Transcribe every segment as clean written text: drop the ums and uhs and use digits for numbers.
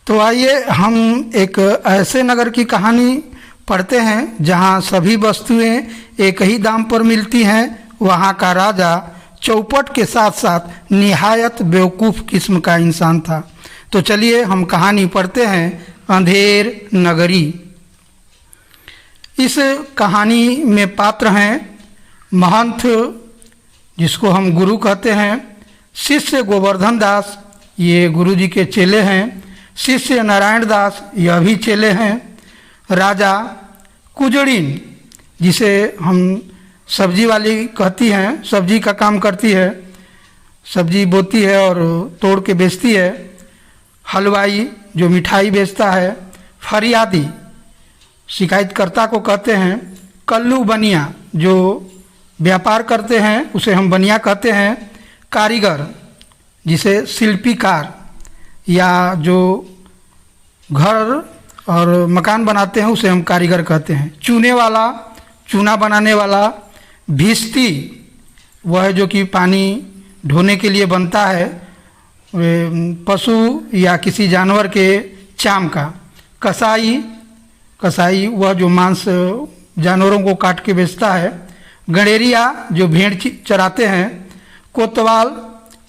तो आइए हम एक ऐसे नगर की कहानी पढ़ते हैं जहां सभी वस्तुएं एक ही दाम पर मिलती हैं। वहां का राजा चौपट के साथ साथ निहायत बेवकूफ़ किस्म का इंसान था। तो चलिए हम कहानी पढ़ते हैं, अंधेर नगरी। इस कहानी में पात्र हैं महंत, जिसको हम गुरु कहते हैं, शिष्य गोवर्धन दास, ये गुरु जी के चेले हैं, शिष्य नारायण दास, यह भी चेले हैं, राजा कुजड़ीन, जिसे हम सब्जी वाली कहती हैं, सब्जी का काम करती है, सब्जी बोती है और तोड़ के बेचती है, हलवाई जो मिठाई बेचता है, फरियादी शिकायतकर्ता को कहते हैं, कल्लू बनिया जो व्यापार करते हैं उसे हम बनिया कहते हैं, कारीगर जिसे शिल्पीकार या जो घर और मकान बनाते हैं उसे हम कारीगर कहते हैं, चूने वाला, चूना बनाने वाला, भिश्ती वह है जो कि पानी ढोने के लिए बनता है पशु या किसी जानवर के चाम का, कसाई, कसाई वह जो मांस जानवरों को काट के बेचता है, गणेरिया जो भेड़ चराते हैं, कोतवाल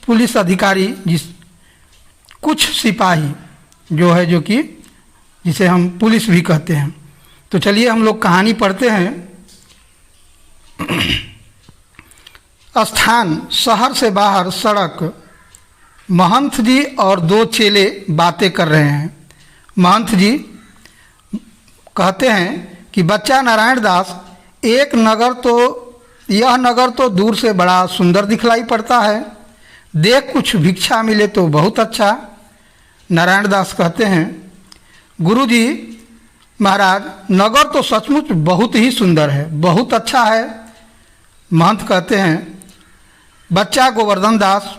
पुलिस अधिकारी, कुछ सिपाही जो है जो कि जिसे हम पुलिस भी कहते हैं। तो चलिए हम लोग कहानी पढ़ते हैं। स्थान शहर से बाहर सड़क। महंत जी और दो चेले बातें कर रहे हैं। महंत जी कहते हैं कि बच्चा नारायण दास, यह नगर तो दूर से बड़ा सुंदर दिखलाई पड़ता है, देख कुछ भिक्षा मिले तो बहुत अच्छा। नारायण दास कहते हैं, गुरुजी महाराज, नगर तो सचमुच बहुत ही सुंदर है, बहुत अच्छा है। महंत कहते हैं, बच्चा गोवर्धन दास,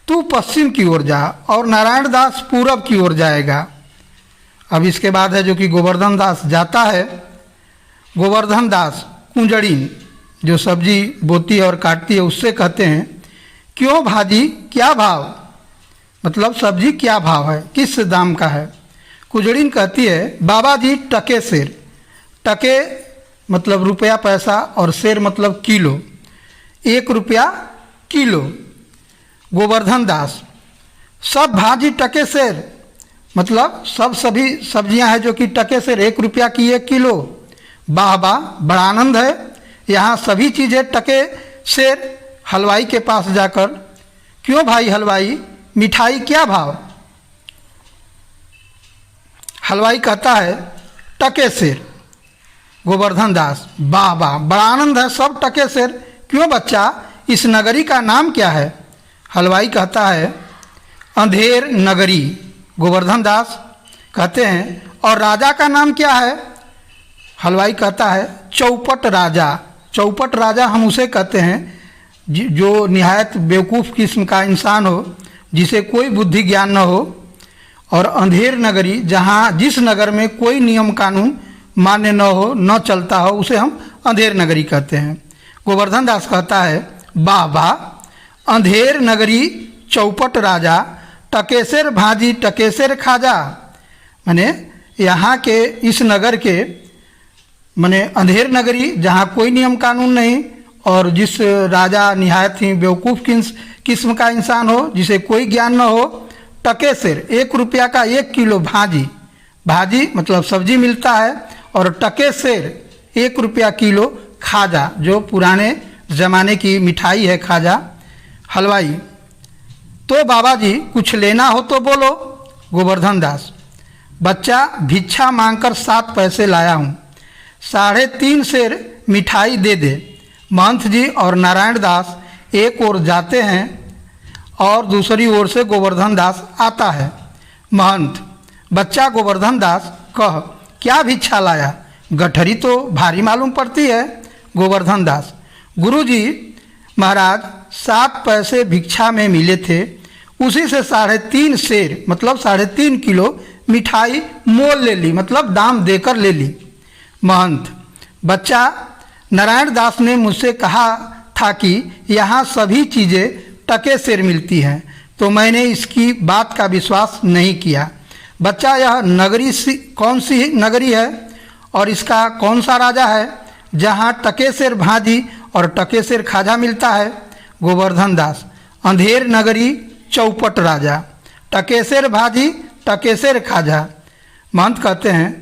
तू पश्चिम की ओर जा और नारायण दास पूरब की ओर जाएगा। अब इसके बाद है जो कि गोवर्धन दास जाता है। गोवर्धन दास कुंजड़ीन जो सब्जी बोती है और काटती है उससे कहते हैं, क्यों भाजी, क्या भाव, मतलब सब्जी क्या भाव है, किस दाम का है। कुजड़ीन कहती है, बाबा जी टके सेर, टके मतलब रुपया पैसा और सेर मतलब किलो, 1 रुपया किलो। गोवर्धन दास, सब भाजी टके सेर, मतलब सभी सब्जियां हैं जो कि टके सेर, 1 रुपया की 1 किलो। वाह वाह, बड़ा आनंद है, यहाँ सभी चीज़ें टके सेर। हलवाई के पास जाकर, क्यों भाई हलवाई, मिठाई क्या भाव। हलवाई कहता है, टके सेर। गोवर्धन दास, वाह वाह, बड़ा आनंद है, सब टके सेर। क्यों बच्चा, इस नगरी का नाम क्या है। हलवाई कहता है, अंधेर नगरी। गोवर्धन दास कहते हैं, और राजा का नाम क्या है। हलवाई कहता है, चौपट राजा। चौपट राजा हम उसे कहते हैं जो निहायत बेवकूफ़ किस्म का इंसान हो, जिसे कोई बुद्धि ज्ञान न हो। और अंधेर नगरी, जहाँ जिस नगर में कोई नियम कानून मान्य न हो, न चलता हो, उसे हम अंधेर नगरी कहते हैं। गोवर्धन दास कहता है, वाह वाह, अंधेर नगरी, चौपट राजा, टकेसेर भाजी टकेसेर खाजा। माने यहाँ के इस नगर के, माने अंधेर नगरी जहाँ कोई नियम कानून नहीं, और जिस राजा निहायत ही बेवकूफ़ किस्म का इंसान हो, जिसे कोई ज्ञान न हो, टकेसेर 1 रुपया का 1 किलो भाजी, भाजी मतलब सब्जी मिलता है, और टकेसेर 1 रुपया किलो खाजा, जो पुराने ज़माने की मिठाई है खाजा। हलवाई, तो बाबा जी कुछ लेना हो तो बोलो। गोवर्धन दास, बच्चा भिक्षा मांगकर 7 पैसे लाया हूँ, 3.5 सेर मिठाई दे दे। महंत जी और नारायण दास एक ओर जाते हैं और दूसरी ओर से गोवर्धन दास आता है। महंत, बच्चा गोवर्धन दास, कह क्या भिक्षा लाया, गठरी तो भारी मालूम पड़ती है। गोवर्धन दास, गुरुजी महाराज, 7 पैसे भिक्षा में मिले थे, उसी से 3.5 सेर मतलब 3.5 किलो मिठाई मोल ले ली, मतलब दाम देकर ले ली। महंत, बच्चा नारायण दास ने मुझसे कहा था कि यहाँ सभी चीज़ें टके सेर मिलती हैं, तो मैंने इसकी बात का विश्वास नहीं किया। बच्चा यह नगरी कौन सी नगरी है और इसका कौन सा राजा है जहाँ टकेसर भाजी और टकेसर खाजा मिलता है? गोवर्धन दास, अंधेर नगरी चौपट राजा, टकेसर भाजी टकेसर खाजा। महंत कहते हैं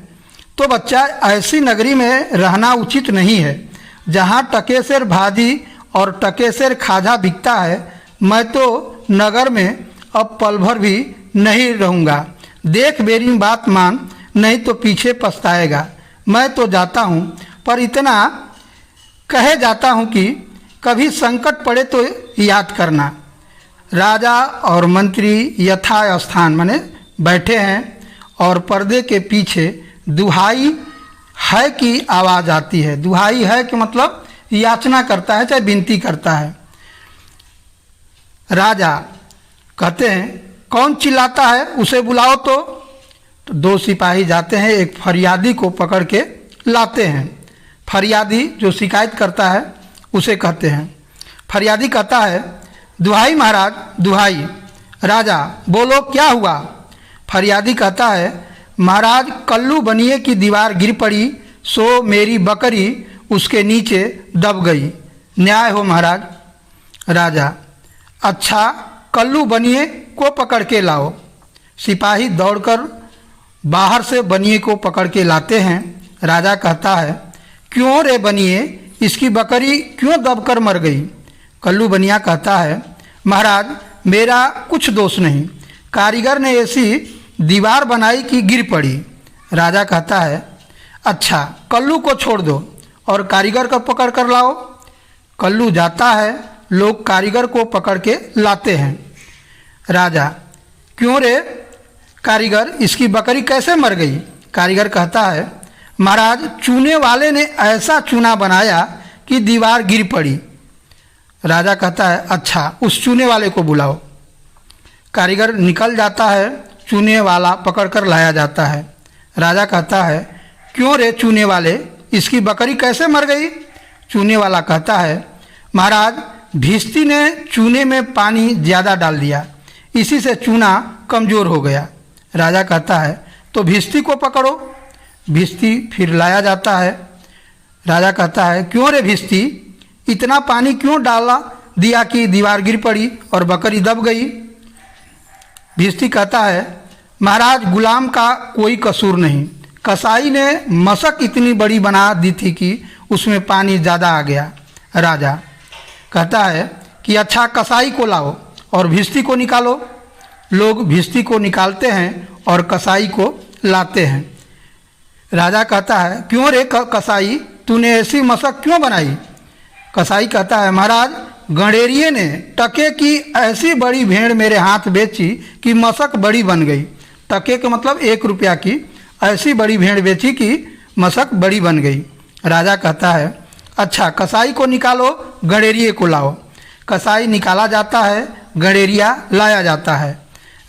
तो बच्चा ऐसी नगरी में रहना उचित नहीं है जहाँ टकेसर भाजी और टकेसर खाजा बिकता है। मैं तो नगर में अब पल भर भी नहीं रहूँगा। देख मेरी बात मान, नहीं तो पीछे पछताएगा। मैं तो जाता हूँ, पर इतना कहे जाता हूँ कि कभी संकट पड़े तो याद करना। राजा और मंत्री यथा स्थान माने बैठे हैं और पर्दे के पीछे दुहाई है की आवाज़ आती है। दुहाई है कि मतलब याचना करता है, चाहे विनती करता है। राजा कहते हैं कौन चिल्लाता है, उसे बुलाओ। तो दो सिपाही जाते हैं, एक फरियादी को पकड़ के लाते हैं। फरियादी जो शिकायत करता है उसे कहते हैं। फरियादी कहता है दुहाई महाराज दुहाई। राजा बोलो क्या हुआ? फरियादी कहता है महाराज कल्लू बनिए की दीवार गिर पड़ी, सो मेरी बकरी उसके नीचे दब गई। न्याय हो महाराज। राजा अच्छा कल्लू बनिए को पकड़ के लाओ। सिपाही दौड़कर बाहर से बनिए को पकड़ के लाते हैं। राजा कहता है क्यों रे बनिए, इसकी बकरी क्यों दबकर मर गई? कल्लू बनिया कहता है महाराज मेरा कुछ दोष नहीं, कारीगर ने ऐसी दीवार बनाई कि गिर पड़ी। राजा कहता है अच्छा कल्लू को छोड़ दो और कारीगर को पकड़ कर लाओ। कल्लू जाता है, लोग कारीगर को पकड़ के लाते हैं। राजा क्यों रे कारीगर, इसकी बकरी कैसे मर गई? कारीगर कहता है महाराज चूने वाले ने ऐसा चूना बनाया कि दीवार गिर पड़ी। राजा कहता है अच्छा उस चूने वाले को बुलाओ। कारीगर निकल जाता है, चूने वाला पकड़कर लाया जाता है। राजा कहता है क्यों रे चूने वाले, इसकी बकरी कैसे मर गई? चूने वाला कहता है महाराज भिस्ती ने चूने में पानी ज़्यादा डाल दिया, इसी से चूना कमज़ोर हो गया। राजा कहता है तो भिस्ती को पकड़ो। भिस्ती फिर लाया जाता है। राजा कहता है क्यों रे भिस्ती, इतना पानी क्यों डाला दिया कि दीवार गिर पड़ी और बकरी दब गई? भिस्ती कहता है महाराज गुलाम का कोई कसूर नहीं, कसाई ने मशक इतनी बड़ी बना दी थी कि उसमें पानी ज़्यादा आ गया। राजा कहता है कि अच्छा कसाई को लाओ और भिस्ती को निकालो। लोग भिस्ती को निकालते हैं और कसाई को लाते हैं। राजा कहता है क्यों रे कसाई, तूने ऐसी मशक क्यों बनाई? कसाई कहता है महाराज गणेरिये ने टके की ऐसी बड़ी भेड़ मेरे हाथ बेची कि मशक बड़ी बन गई। टके के मतलब 1 रुपया की ऐसी बड़ी भेड़ बेची कि मशक बड़ी बन गई। राजा कहता है अच्छा कसाई को निकालो, गणेरिये को लाओ। कसाई निकाला जाता है, गणेरिया लाया जाता है।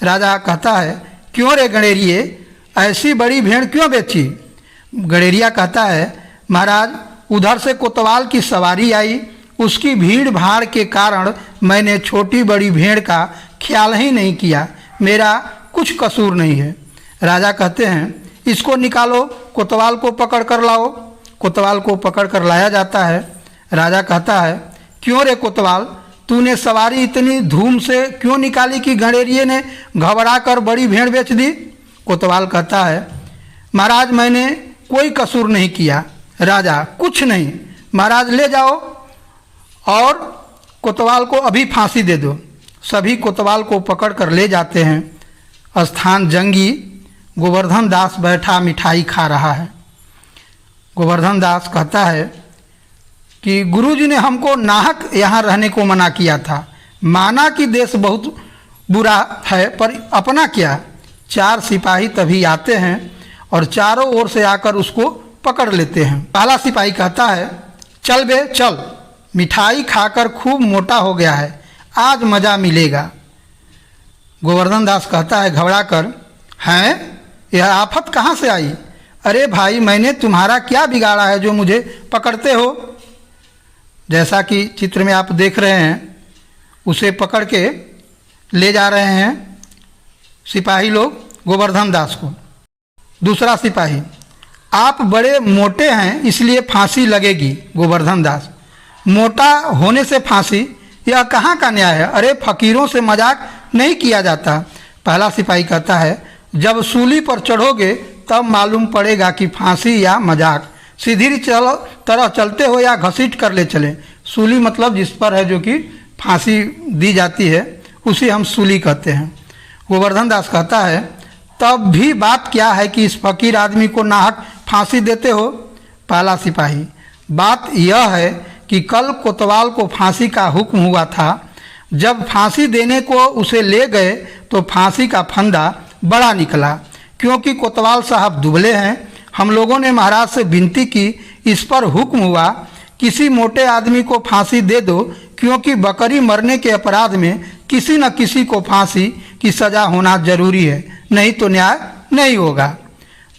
राजा कहता है क्यों रे गणेरिये, ऐसी बड़ी भेड़ क्यों बेची? गणेरिया कहता है महाराज उधर से कोतवाल की सवारी आई, उसकी भीड़ भाड़ के कारण मैंने छोटी बड़ी भेड़ का ख्याल ही नहीं किया, मेरा कुछ कसूर नहीं है। राजा कहते हैं इसको निकालो, कोतवाल को पकड़ कर लाओ। कोतवाल को पकड़ कर लाया जाता है। राजा कहता है क्यों रे कोतवाल, तूने सवारी इतनी धूम से क्यों निकाली कि गणेरिये ने घबरा कर बड़ी भेड़ बेच दी? कोतवाल कहता है महाराज मैंने कोई कसूर नहीं किया। राजा कुछ नहीं, महाराज ले जाओ और कोतवाल को अभी फांसी दे दो। सभी कोतवाल को पकड़ कर ले जाते हैं। स्थान जंगी, गोवर्धन दास बैठा मिठाई खा रहा है। गोवर्धन दास कहता है कि गुरुजी ने हमको नाहक यहाँ रहने को मना किया था, माना कि देश बहुत बुरा है पर अपना क्या। 4 सिपाही तभी आते हैं और चारों ओर से आकर उसको पकड़ लेते हैं। पहला सिपाही कहता है चल बे चल, मिठाई खाकर खूब मोटा हो गया है, आज मज़ा मिलेगा। गोवर्धन दास कहता है घबरा कर, हैं यह आफत कहाँ से आई? अरे भाई मैंने तुम्हारा क्या बिगाड़ा है जो मुझे पकड़ते हो? जैसा कि चित्र में आप देख रहे हैं, उसे पकड़ के ले जा रहे हैं सिपाही लोग गोवर्धन दास को। दूसरा सिपाही, आप बड़े मोटे हैं इसलिए फांसी लगेगी। गोवर्धन दास, मोटा होने से फांसी, यह कहाँ का न्याय है? अरे फकीरों से मजाक नहीं किया जाता। पहला सिपाही कहता है, जब सूली पर चढ़ोगे तब मालूम पड़ेगा कि फांसी या मजाक। सीधी तरह चलते हो या घसीट कर ले चले। सूली मतलब जिस पर है जो कि फांसी दी जाती है उसे हम सूली कहते हैं। गोवर्धन दास कहता है, तब भी बात क्या है कि इस फकीर आदमी को नाहक फांसी देते हो? पहला सिपाही, बात यह है कि कल कोतवाल को फांसी का हुक्म हुआ था। जब फांसी देने को उसे ले गए तो फांसी का फंदा बड़ा निकला। क्योंकि कोतवाल साहब दुबले हैं, हम लोगों ने महाराज से विनती की, इस पर हुक्म हुआ किसी मोटे आदमी को फांसी दे दो, क्योंकि बकरी मरने के अपराध में किसी न किसी को फांसी की सज़ा होना जरूरी है, नहीं तो न्याय नहीं होगा।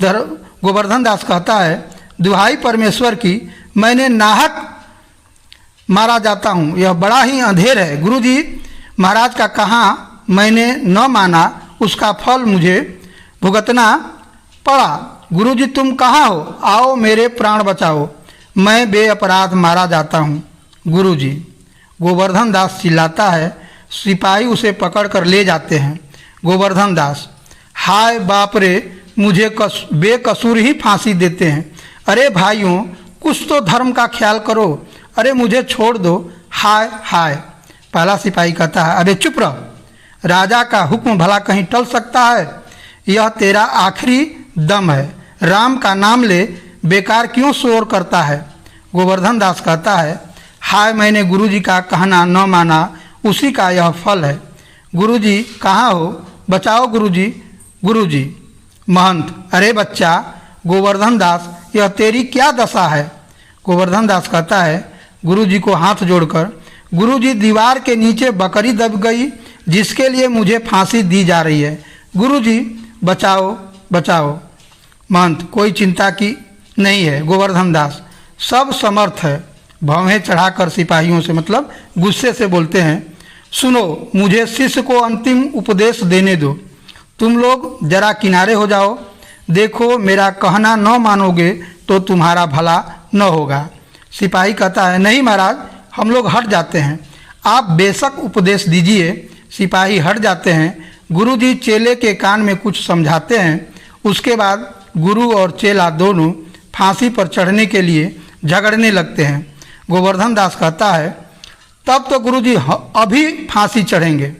गोवर्धन दास कहता है, दुहाई परमेश्वर की, मैंने नाहक मारा जाता हूँ, यह बड़ा ही अंधेर है। गुरुजी, महाराज का कहा मैंने न माना, उसका फल मुझे भुगतना पड़ा। गुरुजी तुम कहाँ हो? आओ मेरे प्राण बचाओ, मैं बेअपराध मारा जाता हूँ। गुरुजी। गोवर्धन दास चिल्लाता है। सिपाही उसे पकड़कर ले जाते हैं। गोवर्धन दास, हाय बाप रे, मुझे बेकसूर ही फांसी देते हैं। अरे भाइयों, कुछ तो धर्म का ख्याल करो, अरे मुझे छोड़ दो। हाय हाय। पहला सिपाही कहता है, अरे चुप रहो, राजा का हुक्म भला कहीं टल सकता है? यह तेरा आखिरी दम है, राम का नाम ले, बेकार क्यों शोर करता है? गोवर्धन दास कहता है, हाय मैंने गुरुजी का कहना न माना, उसी का यह फल है। गुरुजी कहाँ हो? बचाओ गुरुजी। गुरुजी। महंत, अरे बच्चा गोवर्धन दास, यह तेरी क्या दशा है? गोवर्धन दास कहता है गुरुजी को हाथ जोड़कर, गुरुजी दीवार के नीचे बकरी दब गई जिसके लिए मुझे फांसी दी जा रही है। गुरुजी बचाओ बचाओ। महंत, कोई चिंता की नहीं है गोवर्धन दास, सब समर्थ है। भौहें चढ़ाकर सिपाहियों से मतलब गुस्से से बोलते हैं, सुनो मुझे शिष्य को अंतिम उपदेश देने दो। तुम लोग जरा किनारे हो जाओ, देखो मेरा कहना न मानोगे तो तुम्हारा भला न होगा। सिपाही कहता है, नहीं महाराज, हम लोग हट जाते हैं, आप बेशक उपदेश दीजिए। सिपाही हट जाते हैं। गुरुजी चेले के कान में कुछ समझाते हैं। उसके बाद गुरु और चेला दोनों फांसी पर चढ़ने के लिए झगड़ने लगते हैं। गोवर्धन दास कहता है, तब तो गुरुजी अभी फांसी चढ़ेंगे।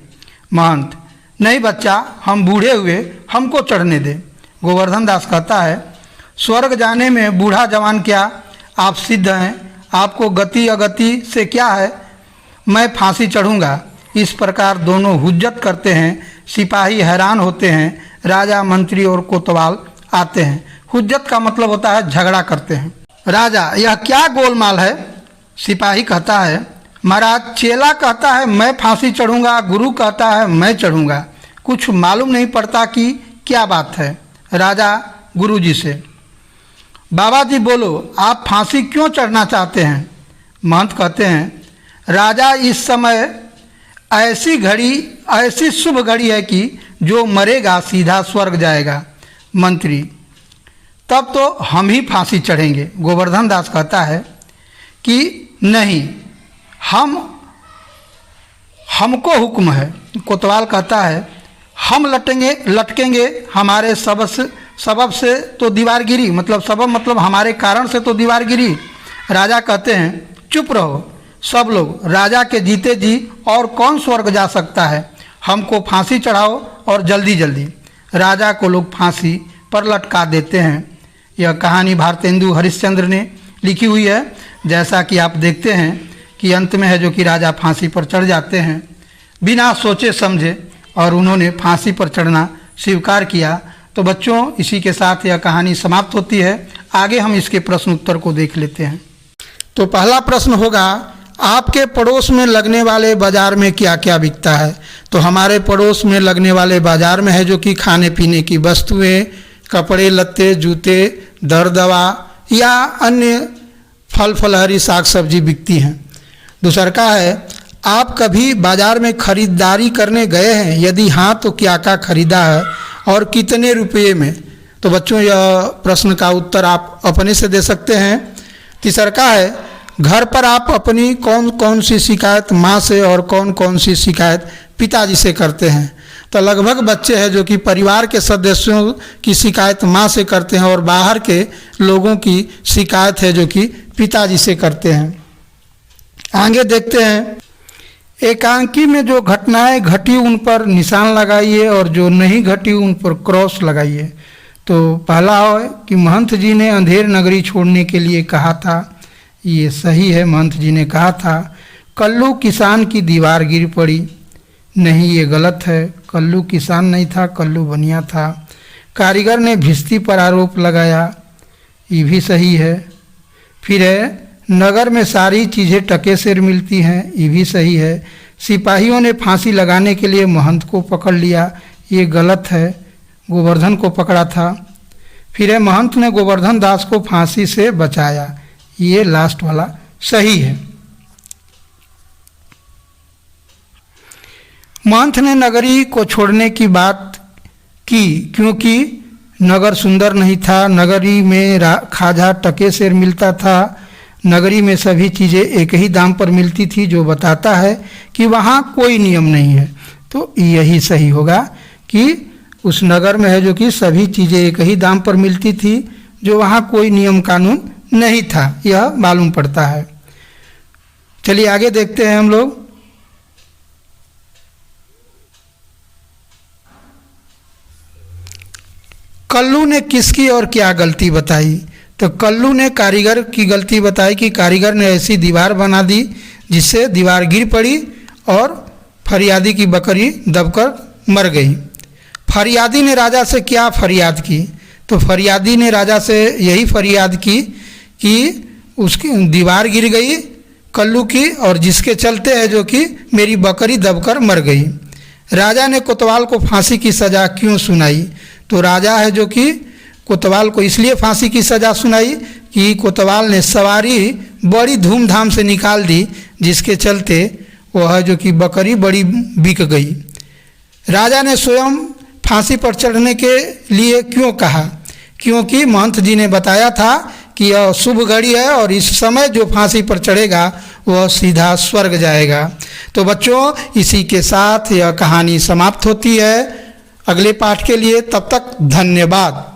महंत, नहीं बच्चा, हम बूढ़े हुए, हमको चढ़ने दे। गोवर्धन दास कहता है, स्वर्ग जाने में बूढ़ा जवान क्या, आप सिद्ध हैं, आपको गति अगति से क्या है, मैं फांसी चढ़ूँगा। इस प्रकार दोनों हुज्जत करते हैं। सिपाही हैरान होते हैं। राजा, मंत्री और कोतवाल आते हैं। हुज्जत का मतलब होता है झगड़ा करते हैं। राजा, यह क्या गोलमाल है? सिपाही कहता है, महाराज चेला कहता है मैं फांसी चढ़ूँगा, गुरु कहता है मैं चढ़ूँगा, कुछ मालूम नहीं पड़ता कि क्या बात है। राजा गुरुजी से, बाबा जी बोलो, आप फांसी क्यों चढ़ना चाहते हैं? महंत कहते हैं, राजा इस समय ऐसी शुभ घड़ी है कि जो मरेगा सीधा स्वर्ग जाएगा। मंत्री, तब तो हम ही फांसी चढ़ेंगे। गोवर्धन दास कहता है कि नहीं, हमको हुक्म है। कोतवाल कहता है, हम लटकेंगे, हमारे सबब से तो दीवार गिरी, मतलब सबब मतलब हमारे कारण से तो दीवार गिरी। राजा कहते हैं, चुप रहो सब लोग, राजा के जीते जी और कौन स्वर्ग जा सकता है, हमको फांसी चढ़ाओ और जल्दी जल्दी। राजा को लोग फांसी पर लटका देते हैं। यह कहानी भारतेंदु हरिश्चंद्र ने लिखी हुई है। जैसा कि आप देखते हैं कि अंत में है जो कि राजा फांसी पर चढ़ जाते हैं बिना सोचे समझे, और उन्होंने फांसी पर चढ़ना स्वीकार किया। तो बच्चों, इसी के साथ यह कहानी समाप्त होती है। आगे हम इसके प्रश्न उत्तर को देख लेते हैं। तो पहला प्रश्न होगा, आपके पड़ोस में लगने वाले बाज़ार में क्या क्या बिकता है? तो हमारे पड़ोस में लगने वाले बाज़ार में है जो कि खाने पीने की वस्तुएं, कपड़े लत्ते, जूते, दर दवा या अन्य फल फलहरी साग सब्जी बिकती हैं। दूसरा का है, आप कभी बाज़ार में खरीदारी करने गए हैं? यदि हाँ तो क्या क्या खरीदा है और कितने रुपये में। तो बच्चों यह प्रश्न का उत्तर आप अपने से दे सकते हैं। तीसरा है, घर पर आप अपनी कौन कौन सी शिकायत माँ से और कौन कौन सी शिकायत पिताजी से करते हैं। तो लगभग बच्चे हैं जो कि परिवार के सदस्यों की शिकायत माँ से करते हैं और बाहर के लोगों की शिकायत है जो कि पिताजी से करते हैं। आगे देखते हैं, एकांकी में जो घटनाएं घटी उन पर निशान लगाइए और जो नहीं घटी उन पर क्रॉस लगाइए। तो पहला है कि महंत जी ने अंधेर नगरी छोड़ने के लिए कहा था, ये सही है, महंत जी ने कहा था। कल्लू किसान की दीवार गिर पड़ी, नहीं ये गलत है, कल्लू किसान नहीं था, कल्लू बनिया था। कारीगर ने भिस्ती पर आरोप लगाया, ये भी सही है। फिर है, नगर में सारी चीज़ें टके से मिलती हैं, ये भी सही है। सिपाहियों ने फांसी लगाने के लिए महंत को पकड़ लिया, ये गलत है, गोवर्धन को पकड़ा था। फिर है, महंत ने गोवर्धन दास को फांसी से बचाया, ये लास्ट वाला सही है। महंत ने नगरी को छोड़ने की बात की क्योंकि नगर सुंदर नहीं था, नगरी में खाजा टके से मिलता था, नगरी में सभी चीज़ें एक ही दाम पर मिलती थी, जो बताता है कि वहाँ कोई नियम नहीं है। तो यही सही होगा कि उस नगर में है जो कि सभी चीज़ें एक ही दाम पर मिलती थी, जो वहाँ कोई नियम कानून नहीं था, यह मालूम पड़ता है। चलिए आगे देखते हैं हम लोग। कल्लू ने किसकी और क्या गलती बताई। तो कल्लू ने कारीगर की गलती बताई कि कारीगर ने ऐसी दीवार बना दी जिससे दीवार गिर पड़ी और फरियादी की बकरी दबकर मर गई। फरियादी ने राजा से क्या फरियाद की। तो फरियादी ने राजा से यही फरियाद की कि उसकी दीवार गिर गई कल्लू की, और जिसके चलते है जो कि मेरी बकरी दबकर मर गई। राजा ने कोतवाल को फांसी की सज़ा क्यों सुनाई। तो राजा है जो कि कोतवाल को इसलिए फांसी की सज़ा सुनाई कि कोतवाल ने सवारी बड़ी धूमधाम से निकाल दी, जिसके चलते वह जो कि बकरी बड़ी बिक गई। राजा ने स्वयं फांसी पर चढ़ने के लिए क्यों कहा, क्योंकि महंत जी ने बताया था कि यह शुभ घड़ी है और इस समय जो फांसी पर चढ़ेगा वह सीधा स्वर्ग जाएगा। तो बच्चों, इसी के साथ यह कहानी समाप्त होती है। अगले पाठ के लिए तब तक धन्यवाद।